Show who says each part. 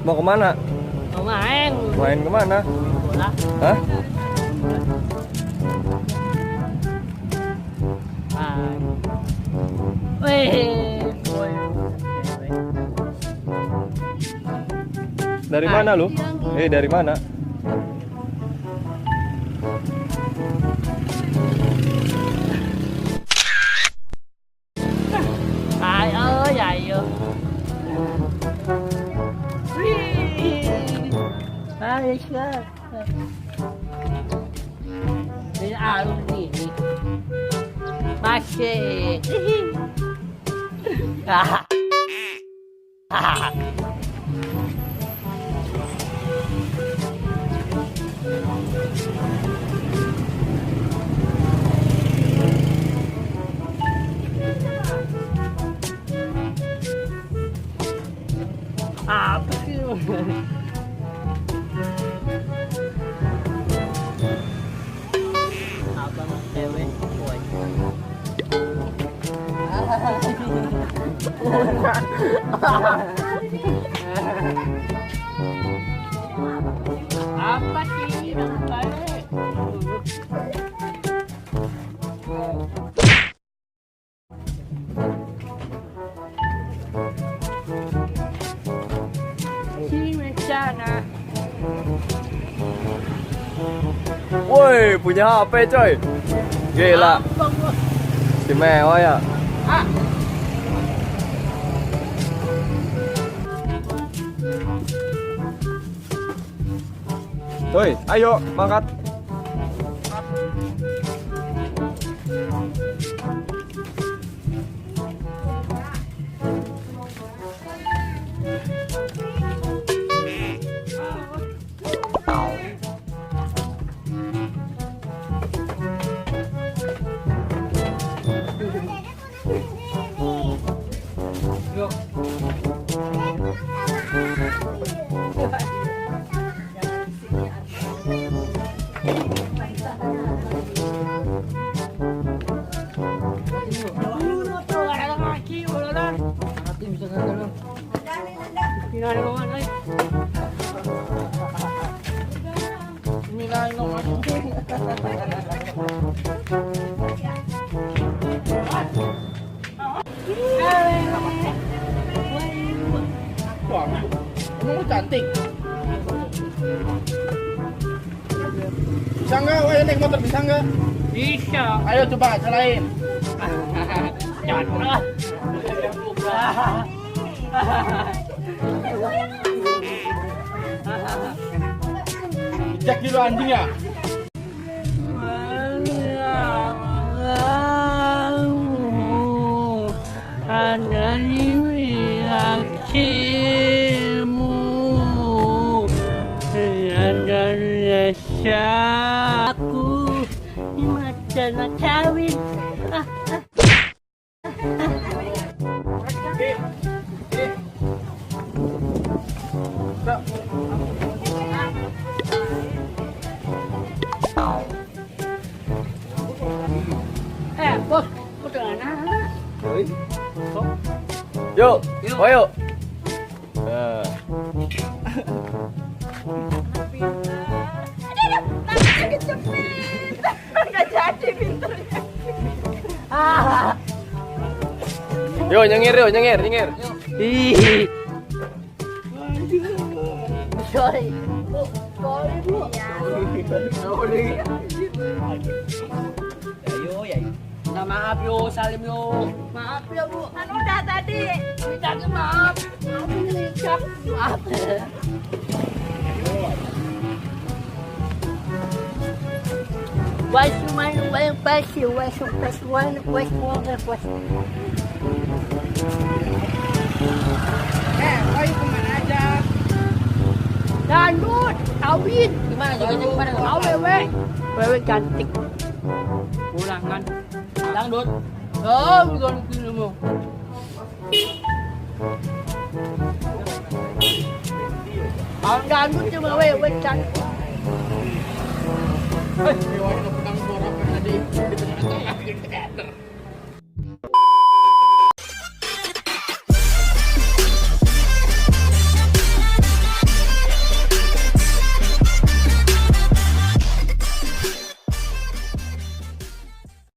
Speaker 1: Mau kemana?
Speaker 2: Mau main.
Speaker 1: Main kemana?
Speaker 2: Bola.
Speaker 1: Hah? Dari mana lu? Dari mana?
Speaker 2: Ayo. Ayo sekarang. Ini arung ini. Masih. Apa sih? Abang cewek boy. Apa sih yang baik?
Speaker 1: Woi, punya HP coy. Gila. Istimewa ya. Woi, ayo mangkat.
Speaker 3: Wah, kamu cantik. Bisa nggak? Wah, naik motor bisa nggak?
Speaker 2: Bisa.
Speaker 3: Ayo coba celain.
Speaker 2: Jangan.
Speaker 3: 3 kilo anjing ya?
Speaker 2: Ada di hatimu, ada rasa aku di mata kawin. Bos, udah anak.
Speaker 1: Yuk, ayo.
Speaker 4: Nggak jadi pinternya.
Speaker 1: Yo nyengir, nyengir.
Speaker 2: Ih. Sorry.
Speaker 4: Sorry bu.
Speaker 2: Minta maaf yo, salim yo.
Speaker 4: Maaf ya bu. Kan udah tadi. Minta maaf. Maaf ini Kang. Maaf.
Speaker 2: Wasu main wae pasti wasu pas wan wasu was.
Speaker 3: Wahyu kemana aja?
Speaker 2: Dangdut, kawin. Gimana juga gimana? Mau wewe. Wewe cantik. Pulang kan. Dangdut. Oh, bukan filmmu. Ang dangdut cuma wewe cantik.
Speaker 3: Wahyu tukang borak kan tadi di tengah-tengah bikin teater.